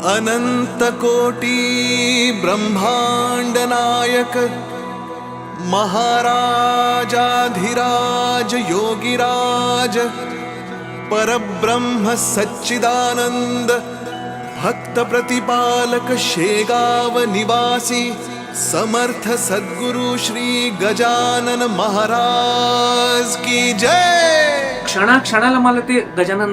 अनंत कोटी ब्रह्मांड नायक महाराजाधिराज योगिराज परब्रह्म सच्चिदानंद भक्त प्रतिपालक शेगाव निवासी समर्थ सद्गुरु श्री गजानन महाराज की जय. क्षणाक्षणाला मला ते गजानन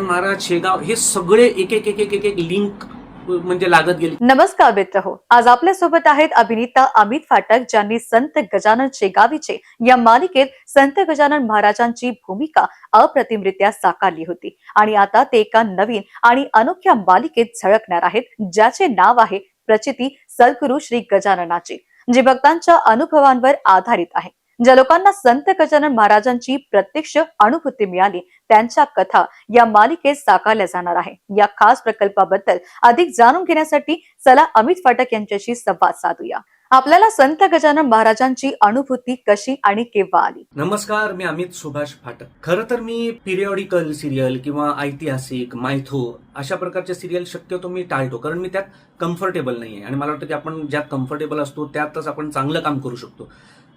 महाराज शेगाव हे सगळे एक एक एक एक एक एक लिंक म्हणजे लागत गेली. नमस्कार मित्रहो, आज आपल्या सोबत आहेत अभिनेता अमित फाटक, ज्यांनी संत गजानन शेगावीचे या मालिकेत संत गजानन महाराजांची भूमिका अप्रतिमरित्या साकारली होती आणि आता ते एका नवीन आणि अनोख्या मालिकेत झळकणार आहेत, ज्याचे नाव आहे प्रचिती सद्गुरु श्री गजाननाची, जी भक्तांच्या अनुभवांवर आधारित आहे. ज्या लोकांना संत गजानन महाराजांची प्रत्यक्ष अनुभूती मिळाली त्यांच्या कथा या मालिकेत साकारल्या जाणार आहे. या खास प्रकल्पाबद्दल अधिक जाणून घेण्यासाठी चला अमित फाटक यांच्याशी संवाद साधूया. आपल्याला संत गजानन महाराजांची अनुभूती कशी आणि केव्हा आली? नमस्कार, मी अमित सुभाष फाटक. खरं तर मी पिरियॉडिकल सिरियल किंवा ऐतिहासिक मायथो अशा प्रकारचे सिरियल शक्यतो मी टाळतो, कारण मी त्यात कम्फर्टेबल नाहीये आणि मला वाटतं की आपण ज्यात कम्फर्टेबल असतो त्यातच आपण चांगलं काम करू शकतो.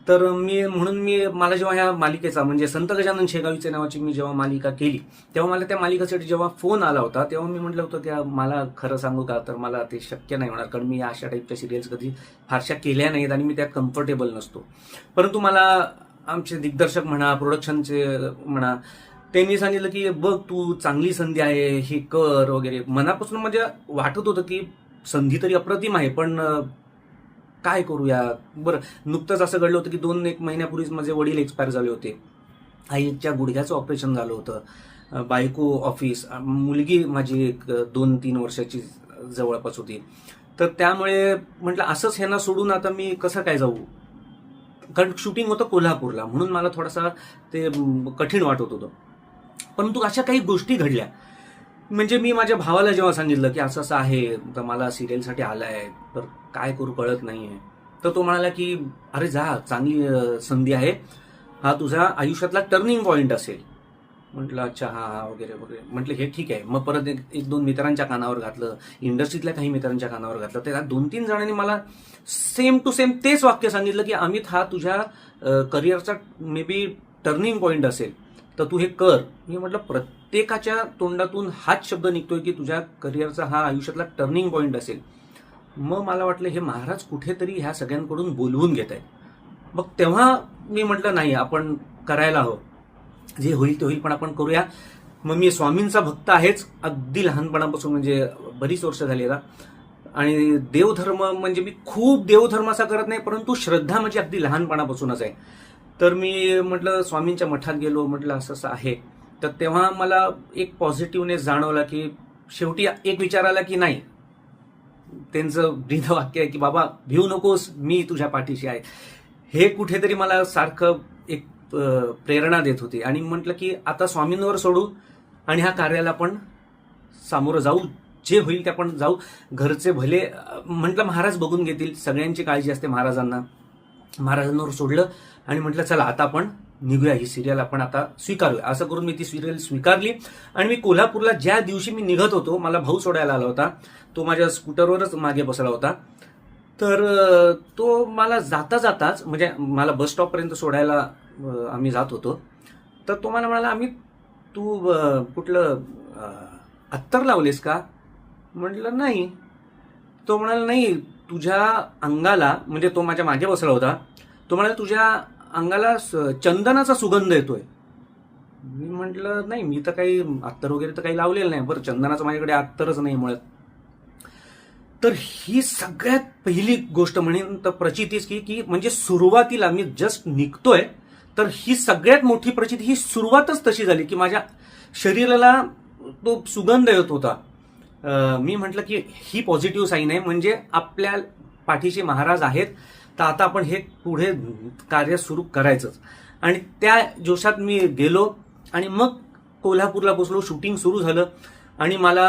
तर मला जेव्हा ह्या मालिकेचा म्हणजे संत गजानन शेगावीचे नावाची मी जेव्हा मालिका केली तेव्हा मला त्या मालिकेसाठी जेव्हा फोन आला होता तेव्हा मी म्हटलं होतं की मला खरं सांगू का, तर मला ते शक्य नाही होणार, कारण मी अशा टाईपच्या सिरियल्स कधी फारशा केल्या नाहीत आणि मी त्यात कम्फर्टेबल नसतो. परंतु मला आमचे दिग्दर्शक म्हणा, प्रोडक्शनचे म्हणा, त्यांनी सांगितलं की बघ तू चांगली संधी आहे, हे कर वगैरे. मनापासून म्हणजे वाटत होतं की संधी तरी अप्रतिम आहे, पण काय करूया. बरं, नुकतंच असं घडलं होतं की 2-1 महिन्यापूर्वीच माझे वडील एक्सपायर झाले होते. आईच्या गुडघ्याचं ऑपरेशन झालं होतं. बायको ऑफिस, मुलगी माझी एक 2-3 वर्षाची जवळपास होती. तर त्यामुळे म्हटलं असंच ह्यांना सोडून आता मी कसं काय जाऊ, कारण शूटिंग होतं कोल्हापूरला, म्हणून मला थोडासा ते कठीण वाटत होतं. परंतु अशा काही गोष्टी घडल्या. म्हणजे मी माझ्या भावाला जेव्हा सांगितलं की असं असं आहे, तर मला सिरियलसाठी आलाय, तर काय करू कळत नाहीये. तर तो म्हणाला की अरे जा, चांगली संधी आहे, हा तुझा आयुष्यातला टर्निंग पॉइंट असेल. म्हटलं अच्छा हा वगैरे वगैरे. म्हटलं हे ठीक आहे. मग परत 1-2 मित्रांच्या कानावर घातलं, इंडस्ट्रीतल्या काही मित्रांच्या कानावर घातलं. त्या 2-3 जणांनी मला सेम टू सेम तेच वाक्य सांगितलं की अमित, हा तुझ्या करिअरचा मे बी टर्निंग पॉइंट असेल, तर तू हे कर. मी म्हटलं प्रत्येकाच्या तोंडातून हाच शब्द निघतोय की तुझ्या करिअरचा हा आयुष्यातला टर्निंग पॉइंट असेल. मग मला वाटलं हे महाराज कुठेतरी ह्या सगळ्यांकडून बोलवून घेत आहेत. मग तेव्हा मी म्हटलं नाही, आपण करायला हवं, जे होईल ते होईल, पण आपण करूया. मग मी स्वामींचा भक्त आहेच अगदी लहानपणापासून, म्हणजे बरीच वर्ष झाली आता. आणि देवधर्म म्हणजे मी खूप देवधर्म असा करत नाही, परंतु श्रद्धा म्हणजे अगदी लहानपणापासूनच आहे. तर मी म्हटलं स्वामींच्या मठात गेलो, म्हटलं असं असं आहे. तर तेव्हा मला एक पॉझिटिव्हनेस जाणवला की शेवटी एक विचार आला की नाही, त्यांचं ब्रीद वाक्य आहे की बाबा भिवू नकोस, मी तुझ्या पाठीशी आहे. हे कुठेतरी मला सारखं एक प्रेरणा देत होती. आणि म्हटलं की आता स्वामींवर सोडू आणि ह्या कार्याला आपण सामोरं जाऊ, जे होईल ते आपण जाऊ. घरचे भले, म्हटलं महाराज बघून घेतील, सगळ्यांची काळजी असते महाराजांना. महाराजांवर सोडलं आणि म्हटलं चला आता आपण निघूया, ही सिरियल आपण आता स्वीकारूया. असं करून मी ती सिरियल स्वीकारली. आणि मी कोल्हापूरला ज्या दिवशी मी निघत होतो, मला भाऊ सोडायला आला होता. तो माझ्या स्कूटरवरच मागे बसला होता. तर तो मला जाताच म्हणजे मला बस स्टॉपपर्यंत सोडायला आम्ही जात होतो. तर तो मला म्हणाला, आम्ही तू कुठलं अत्तर लावलेस का? म्हटलं नाही. तो म्हणाला नाही, तुझ्या अंगाला, म्हणजे तो माझ्या मागे बसला होता, तो म्हणाला तुझ्या अंगाला चंदनाचा सुगंध येतोय. मी म्हटलं नाही, मी तर काही अत्तर वगैरे तर काही लावलेलं नाही. बरं, चंदनाचं माझ्याकडे अत्तरच नाही मुळात. तर ही सगळ्यात पहिली गोष्ट म्हणेन तर प्रचितीच की म्हणजे सुरुवातीला मी जस्ट निघतोय, तर ही सगळ्यात मोठी प्रचिती, ही सुरुवातच तशी झाली की माझ्या शरीराला तो सुगंध येत होता. मी म्हटलं की ही पॉझिटिव्ह साईन आहे, म्हणजे आपल्या पाठीशी महाराज आहेत, तर आता आपण हे पुढे कार्य सुरू करायचंच. आणि त्या जोशात मी गेलो आणि मग कोल्हापूरला पोचलो. शूटिंग सुरू झालं आणि मला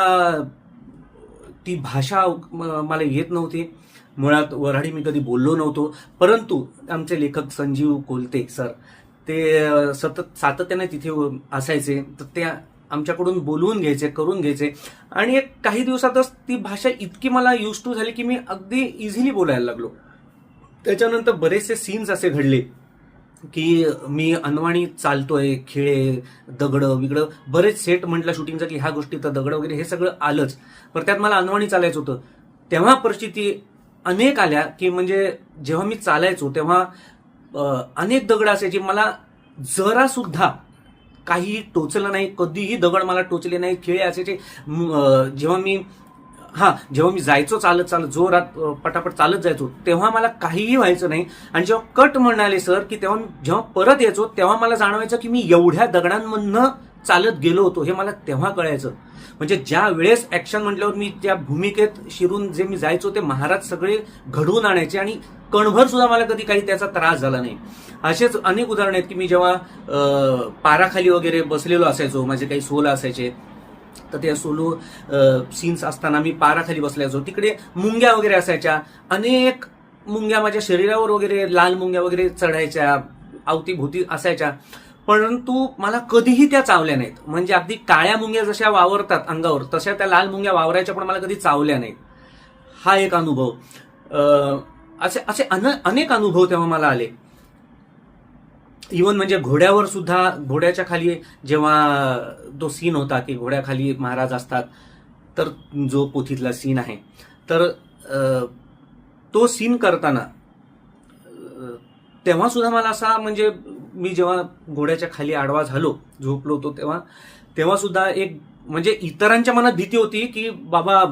ती भाषा मला येत नव्हती. मुळात वऱ्हाडी मी कधी बोललो नव्हतो. परंतु आमचे लेखक संजीव कोलते सर, ते सतत सातत्याने तिथे असायचे. तर त्या आमच्याकडून बोलवून घ्यायचे, करून घ्यायचे आणि एक काही दिवसातच ती भाषा इतकी मला युज टू झाली की मी अगदी इझिली बोलायला लागलो. त्याच्यानंतर बरेचसे सीन्स असे घडले की मी अनवाणी चालतोय, खिळे, दगडं बिगडं, बरेच सेट म्हटलं शूटिंगचं की ह्या गोष्टी तर दगडं वगैरे हे सगळं आलंच, पण त्यात मला अनवाणी चालायचं होतं. तेव्हा परिस्थिती अनेक आल्या की म्हणजे जेव्हा मी चालायचो तेव्हा अनेक दगड असायची, मला जरा सुद्धा काही टोचलं नाही, कधीही दगड मला टोचले नाही, खिळे असायचे. जेव्हा मी जायचो चालत चालत जोरात पटापट चालत जायचो तेव्हा मला काहीही व्हायचं नाही. आणि जेव्हा कट म्हणाले सर की तेव्हा जेव्हा परत यायचो तेव्हा मला जाणवायचं की मी एवढ्या दगडांमधनं चालत गेलो होतो, हे मला तेव्हा कळायचं. म्हणजे ज्या वेळेस ऍक्शन म्हटल्यावर मी त्या भूमिकेत शिरून जे मी जायचो ते महाराज सगळे घडवून आणायचे आणि कणभर सुद्धा मला कधी काही त्याचा त्रास झाला नाही. असेच अनेक उदाहरण आहेत की मी जेव्हा पाराखाली वगैरे बसलेलो असायचो, माझे काही सोल असायचे, तर त्या सोलो सीन्स असताना मी पाराखाली बसल्याचो, तिकडे मुंग्या वगैरे असायच्या, अनेक मुंग्या माझ्या शरीरावर वगैरे, लाल मुंग्या वगैरे चढायच्या, अवतीभोवती असायच्या, परंतु मला कधीही त्या चावल्या नाहीत. म्हणजे अगदी काळ्या मुंग्या जशा वावरतात अंगावर तशा त्या लाल मुंग्या वावरायच्या, पण मला कधी चावल्या नाहीत. हा एक अनुभव. असे अनेक अनुभव तेव्हा मला आले. इव्हन म्हणजे घोड्यावर सुद्धा, घोड्याच्या खाली जेव्हा तो सीन होता की घोड्याखाली महाराज असतात, तर जो पोथीतला सीन आहे, तर तो सीन करताना तेव्हा सुद्धा मला असा म्हणजे मी जेव्हा घोड्याच्या खाली आडवा झालो, झोपलो होतो, तेव्हा सुद्धा एक म्हणजे इतरांच्या मनात भीती होती की बाबा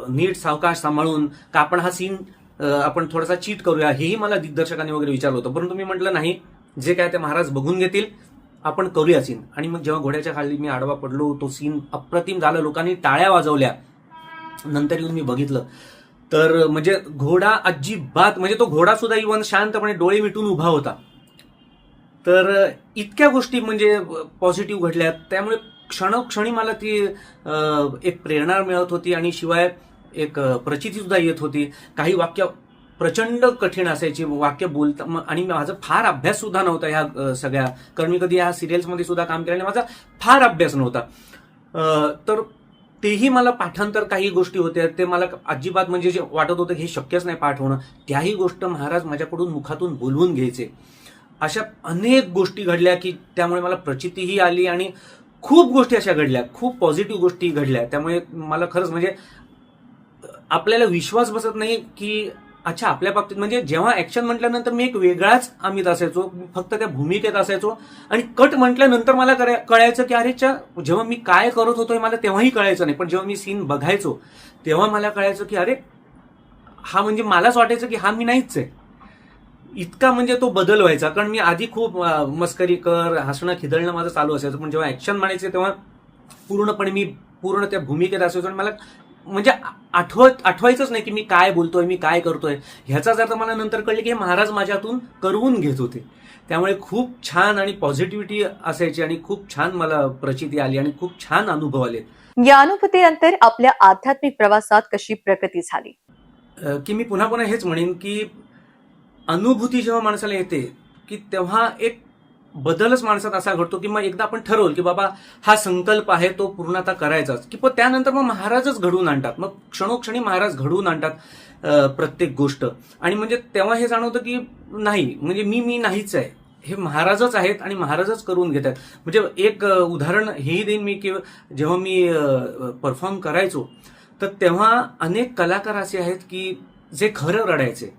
नीट सावकाश सांभाळून का आपण हा सीन आपण थोडासा चीट करूया, हेही मला दिग्दर्शकांनी वगैरे विचारलं होतं. परंतु मी म्हटलं नाही, जे काय ते महाराज बघून घेतील, आपण करूया सीन. आणि मग जेव्हा घोड्याच्या खाली मी आडवा पडलो, तो सीन अप्रतिम झाला, लोकांनी टाळ्या वाजवल्या. नंतर येऊन मी बघितलं तर म्हणजे घोडा अजिबात, म्हणजे तो घोडा सुद्धा इव्हन शांतपणे डोळे मिटून उभा होता. तर इतक्या गोष्टी म्हणजे पॉझिटिव्ह घडल्या. त्यामुळे क्षणोक्षणी मला ती एक प्रेरणा मिळत होती आणि शिवाय एक प्रचिती सुद्धा येत होती. काही वाक्य प्रचंड कठीण असायची वाक्य बोलता, आणि माझा फार अभ्यास सुद्धा नव्हता ह्या सगळ्या, कारण मी कधी ह्या सिरियल्समध्ये सुद्धा काम केल्याने माझा फार अभ्यास नव्हता. तर तेही मला पाठांतर काही गोष्टी होत्या, ते मला अजिबात म्हणजे जे वाटत होतं हे शक्यच नाही पाठ होणं, त्याही गोष्ट महाराज माझ्याकडून मुखातून बोलवून घ्यायचे. अशा अनेक गोष्टी घडल्या की त्यामुळे मला प्रचितीही आली आणि खूप गोष्टी अशा घडल्या, खूप पॉझिटिव्ह गोष्टी घडल्या. त्यामुळे मला खरंच म्हणजे आपल्याला विश्वास बसत नाही की अच्छा आपल्या बाबतीत म्हणजे जेव्हा ऍक्शन म्हटल्यानंतर मी एक वेगळाच अमित असायचो, फक्त त्या भूमिकेत असायचो, आणि कट म्हटल्यानंतर मला कळायचं की अरे जेव्हा मी काय करत होतो मला तेव्हाही कळायचं नाही, पण जेव्हा मी सीन बघायचो तेव्हा मला कळायचं की अरे हा म्हणजे मलाच वाटायचं की हा मी नाहीच आहे. इतका म्हणजे तो बदल व्हायचा, कारण मी आधी खूप मस्करी कर, हसणं खिदळणं माझं चालू असायचं, पण जेव्हा ऍक्शन म्हणायचे तेव्हा पूर्णपणे मी पूर्ण त्या भूमिकेत असायचो आणि मला म्हणजे आठवायचंच नाही की मी काय बोलतोय, मी काय करतोय. ह्याचाच अर्थ मला नंतर कळले की हे महाराज माझ्यातून करवून घेत होते. त्यामुळे खूप छान आणि पॉझिटिव्हिटी असायची आणि खूप छान मला प्रचिती आली आणि खूप छान अनुभव आले. या अनुभूतीनंतर आपल्या आध्यात्मिक प्रवासात कशी प्रगती झाली? की मी पुन्हा पुन्हा हेच म्हणेन की अनुभूती जेव्हा माणसाला येते की तेव्हा एक बदलच माणसात असा घडतो की मग एकदा आपण ठरवलं की बाबा हा संकल्प आहे तो पूर्णतः करायचाच, की पण त्यानंतर मग महाराजच घडवून आणतात, मग क्षणोक्षणी महाराज घडवून आणतात प्रत्येक गोष्ट. आणि म्हणजे तेव्हा हे जाणवतं की नाही म्हणजे मी नाहीच आहे, हे महाराजच आहेत आणि महाराजच करून घेत आहेत. म्हणजे एक उदाहरण हेही देईन मी की जेव्हा मी परफॉर्म करायचो तर तेव्हा अनेक कलाकार असे आहेत की जे खरं रडायचे,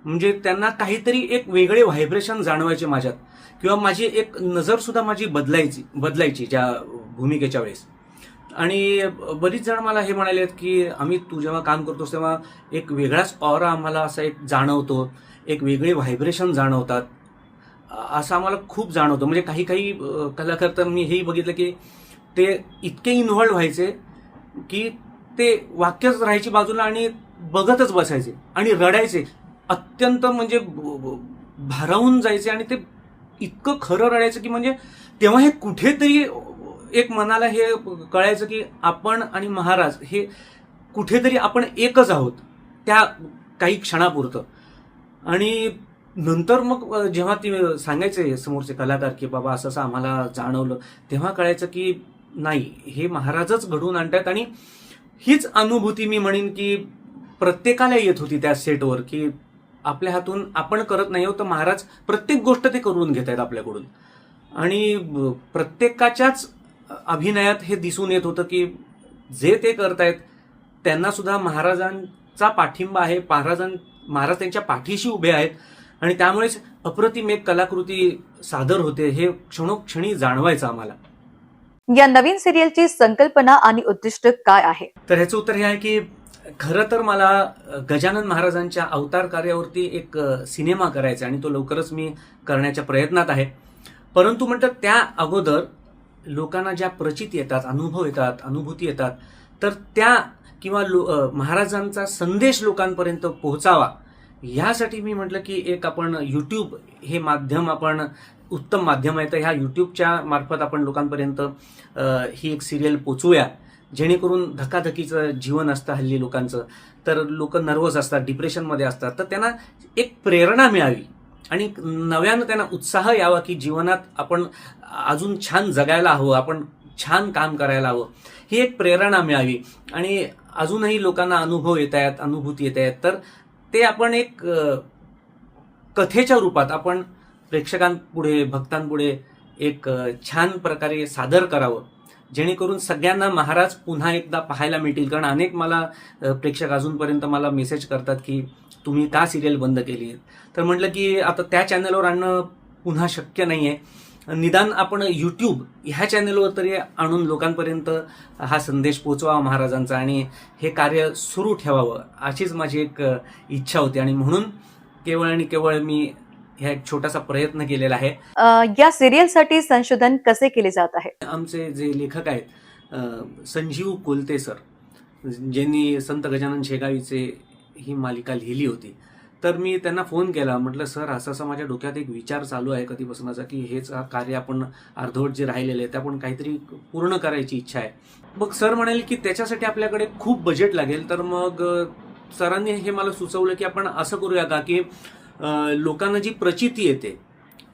म्हणजे त्यांना काहीतरी एक वेगळे व्हायब्रेशन जाणवायचे माझ्यात, किंवा माझी एक नजर सुद्धा माझी बदलायची ज्या भूमिकेच्या वेळेस. आणि बरीच जण मला हे म्हणाले की अमित तू जेव्हा काम करतोस तेव्हा एक वेगळाच ऑरा आम्हाला असा एक जाणवतो, एक वेगळे व्हायब्रेशन जाणवतात, असं आम्हाला खूप जाणवतं. म्हणजे काही काही कलाकार तर मी हेही बघितलं की ते इतके इन्व्हॉल्व्ह व्हायचे की ते वाक्यच राहायची बाजूला आणि बघतच बसायचे आणि रडायचे, अत्यंत म्हणजे भारावून जायचे आणि ते इतकं खरं रडायचं की म्हणजे तेव्हा हे कुठेतरी एक मनाला हे कळायचं की आपण आणि महाराज हे कुठेतरी आपण एकच आहोत त्या काही क्षणापुरतं. आणि नंतर मग जेव्हा ती सांगायचे समोरचे कलाकार की बाबा असं असं आम्हाला जाणवलं, तेव्हा कळायचं की नाही, हे महाराजच घडवून आणतात. आणि हीच अनुभूती मी म्हणेन की प्रत्येकाला येत होती त्या सेटवर, की आपल्या हातून आपण करत नाही आहोत तर महाराज प्रत्येक गोष्ट ते करून घेत आहेत आपल्याकडून. आणि प्रत्येकाच्याच अभिनयात हे दिसून येत होतं की जे ते करतायत त्यांना सुद्धा महाराजांचा पाठिंबा आहे, महाराज त्यांच्या पाठीशी उभे आहेत. आणि त्यामुळेच अप्रतिम एक कलाकृती सादर होते हे क्षणोक्षणी जाणवायचं आम्हाला. या नवीन सिरियलची संकल्पना आणि उद्दिष्ट काय आहे? तर ह्याचं उत्तर हे आहे की खरं तर मला गजानन महाराजांच्या अवतार कार्यावरती एक सिनेमा करायचा आणि तो लवकरच मी करण्याच्या प्रयत्नात आहे. परंतु म्हणतात त्या अगोदर लोकांना ज्या प्रचिती येतात, अनुभव येतात, अनुभूती येतात, तर त्या किंवा महाराजांचा संदेश लोकांपर्यंत पोहोचावा ह्यासाठी मी म्हटलं की एक आपण यूट्यूब हे माध्यम आपण उत्तम माध्यम आहे, तर ह्या यूट्यूबच्या मार्फत आपण लोकांपर्यंत ही एक सिरियल पोचवूया, जेणेकरून धकाधकीचं जीवन असतं हल्ली लोकांचं, तर लोक नर्वस असतात, डिप्रेशनमध्ये असतात, तर त्यांना एक प्रेरणा मिळावी आणि नव्यानं त्यांना उत्साह यावा की जीवनात आपण अजून छान जगायला हवं, आपण छान काम करायला हवं, ही एक प्रेरणा मिळावी. आणि अजूनही लोकांना अनुभव येत आहेत, अनुभूती येत आहेत, तर ते आपण एक कथेच्या रूपात आपण प्रेक्षकांपुढे, भक्तांपुढे एक छान प्रकारे सादर करावं, जेणेकरून सगळ्यांना महाराज पुन्हा एकदा पाहायला मिळतील. कारण अनेक मला प्रेक्षक अजूनपर्यंत मला मेसेज करतात की तुम्ही का सिरियल बंद केली. तर म्हटलं की आता त्या चॅनलवर आणणं पुन्हा शक्य नाही आहे, निदान आपण यूट्यूब ह्या चॅनलवर तरी आणून लोकांपर्यंत हा संदेश पोचवावा महाराजांचा आणि हे कार्य सुरू ठेवावं, अशीच माझी एक इच्छा होती. आणि म्हणून केवळ आणि केवळ मी ह्या एक छोटासा प्रयत्न केलेला आहे. या सिरियलसाठी संशोधन कसे केले जात आहे? आमचे जे लेखक आहेत संजीव कोलते सर, ज्यांनी संत गजानन शेगावीचे ही मालिका लिहिली होती, तर मी त्यांना फोन केला, म्हटलं सर असं माझ्या डोक्यात एक विचार चालू आहे कधीपासूनचा की हेच कार्य आपण अर्धवट जे राहिलेले आहे ते आपण काहीतरी पूर्ण करायची इच्छा आहे. मग सर म्हणाले की त्याच्यासाठी आपल्याकडे खूप बजेट लागेल. तर मग सरांनी हे मला सुचवलं की आपण असं करूया का की लोकांना जी प्रचिती येते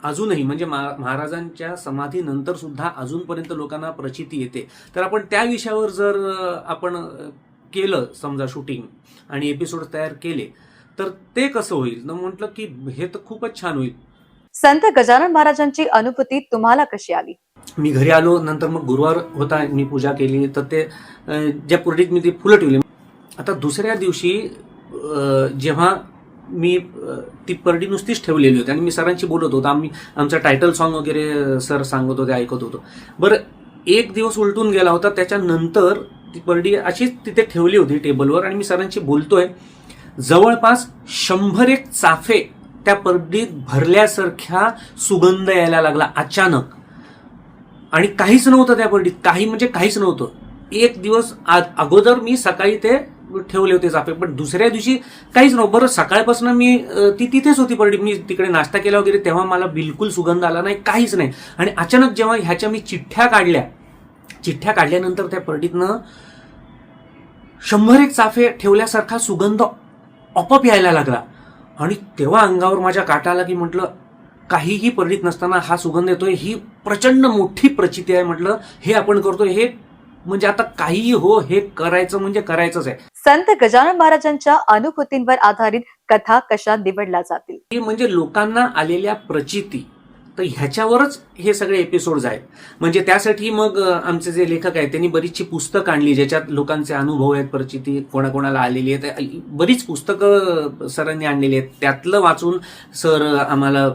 अजूनही, म्हणजे महाराजांच्या समाधीनंतर सुद्धा अजूनपर्यंत लोकांना प्रचिती येते, तर आपण त्या विषयावर जर आपण केलं समजा शूटिंग आणि एपिसोड तयार केले तर ते कसं होईल. न म्हटलं की हे तर खूपच छान होईल. संत गजानन महाराजांची अनुभूती तुम्हाला कशी आली? मी घरी आलो, नंतर मग गुरुवार होता, मी पूजा केली, तर ते ज्या पुरडीत मी ती फुलं ठेवली. आता दुसऱ्या दिवशी जेव्हा मी ती परडी नुसतीच ठेवलेली होती आणि मी सरांशी बोलत होतो, आमचं टायटल सॉन्ग वगैरे सर सांगत होते, ऐकत होतो. बरं, एक दिवस उलटून गेला होता, त्याच्यानंतर ती परडी अशीच तिथे ठेवली होती टेबलवर आणि मी सरांशी बोलतोय, जवळपास 100 चाफे त्या परडीत भरल्यासारख्या सुगंध यायला लागला अचानक. आणि काहीच नव्हतं त्या परडीत, काहीच नव्हतं. एक दिवस अगोदर मी सकाळी ते ठेवले होते चाफे, पण दुसऱ्या दिवशी काहीच नव्हतं. बरं, सकाळपासून मी ती तिथेच होती परडी, मी तिकडे नाश्ता केला वगैरे, तेव्हा मला बिलकुल सुगंध आला नाही, काहीच नाही. आणि अचानक जेव्हा ह्याच्या मी चिठ्ठ्या काढल्यानंतर त्या परडीतनं 100 चाफे ठेवल्यासारखा सुगंध आपोआप यायला लागला. आणि तेव्हा अंगावर माझ्या काटा आला की म्हटलं काहीही परडीत नसताना हा सुगंध येतोय, ही प्रचंड मोठी प्रचिती आहे. म्हटलं हे आपण करतोय, हे म्हणजे आता काहीही हो, हे करायचं म्हणजे करायचंच आहे. संत गजानन महाराजांच्या अनुभूतींवर आधारित कथा कशा निवडल्या जातील? म्हणजे लोकांना आलेल्या प्रचिती, तर ह्याच्यावरच हे सगळे एपिसोड्स आहेत. म्हणजे त्यासाठी मग आमचे जे लेखक आहेत त्यांनी बरीचशी पुस्तकं आणली, ज्याच्यात लोकांचे अनुभव आहेत, प्रचिती कोणाकोणाला आलेली आहेत. बरीच पुस्तकं सरांनी आणलेली आहेत, त्यातलं वाचून सर आम्हाला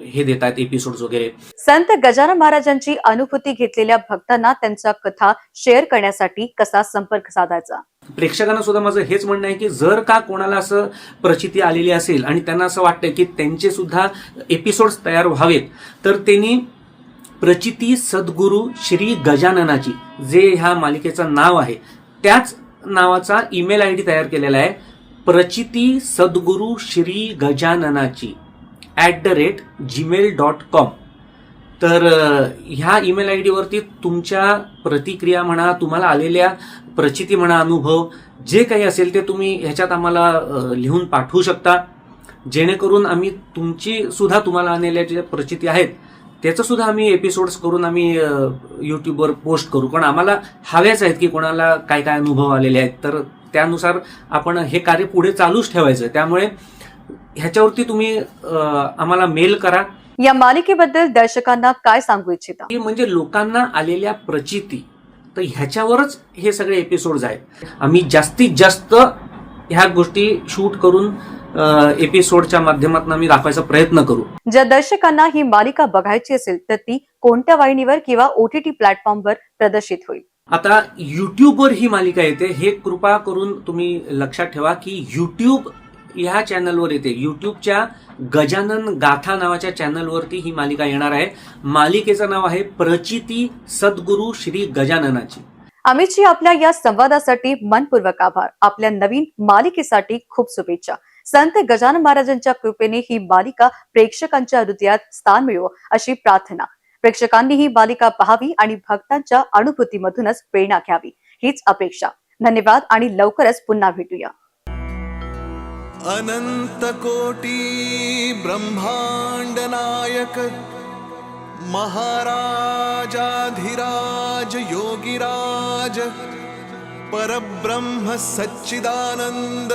हे देतात एपिसोड्स वगैरे. संत गजानन महाराजांची अनुभूती घेतलेल्या भक्तांना त्यांच्या कथा शेअर करण्यासाठी कसा संपर्क साधायचा? प्रेक्षकांना सुद्धा माझं हेच म्हणणं आहे की जर का कोणाला असं प्रचिती आलेली असेल आणि त्यांना असं वाटतंय की त्यांचे सुद्धा एपिसोड्स तयार व्हावेत, तर त्यांनी प्रचिती सद्गुरू श्री गजाननाची, जे ह्या मालिकेचं नाव आहे, त्याच नावाचा ईमेल ID तयार केलेला आहे, प्रचिती सद्गुरू श्री गजाननाची @gmail.com. तर ह्या ईमेल ID वरती तुमच्या प्रतिक्रिया म्हणा, तुम्हाला आलेल्या प्रचिती म्हणा, अनुभव जे काही असेल ते तुम्ही ह्याच्यात आम्हाला लिहून पाठवू शकता, जेणेकरून आम्ही तुम्हाला आलेल्या ज्या प्रचिती आहेत त्याचं सुद्धा आम्ही एपिसोड्स करून आम्ही युट्यूबवर पोस्ट करू, पण आम्हाला हव्याच आहेत की कोणाला काय काय अनुभव आलेले आहेत, तर त्यानुसार आपण हे कार्य पुढे चालूच ठेवायचं. त्यामुळे ह्याच्यावरती तुम्ही आम्हाला मेल करा. या मालिकेबद्दल दर्शकांना काय सांगू इच्छिता? की म्हणजे लोकांना आलेल्या प्रचिती, तर ह्याच्यावरच हे सगळे एपिसोड्स आहेत. आम्ही जास्तीत जास्त ह्या गोष्टी शूट करून एपिसोडच्या माध्यमातून आम्ही दाखवायचा प्रयत्न करू. ज्या दर्शकांना ही मालिका बघायची असेल तर ती कोणत्या वाहिनीवर किंवा OTT प्लॅटफॉर्मवर प्रदर्शित होईल? आता युट्यूबवर ही मालिका येते, हे कृपा करून तुम्ही लक्षात ठेवा की युट्यूब ह्या चॅनलवर येते. युट्यूबच्या गजानन गाथा नावाच्या चॅनलवरती ही मालिका येणार आहे. मालिकेचं नाव आहे प्रचिती सद्गुरू श्री गजाननाची. अमितजी, आपल्या या संवादासाठी मनपूर्वक आभार. आपल्या नवीन मालिकेसाठी खूप शुभेच्छा. संत गजानन महाराजांच्या कृपेने ही मालिका प्रेक्षकांच्या हृदयात स्थान मिळवो अशी प्रार्थना. प्रेक्षकांनी ही मालिका पाहावी आणि भक्तांच्या अनुभूतीमधूनच प्रेरणा घ्यावी हीच अपेक्षा. धन्यवाद आणि लवकरच पुन्हा भेटूया. अनंत कोटी ब्रह्मांड नायक महाराजाधिराज योगिराज परब्रह्म सच्चिदानंद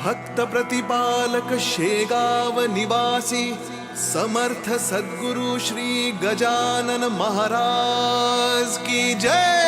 भक्त प्रतिपालक शेगाव निवासी समर्थ सद्गुरु श्री गजानन महाराज की जय.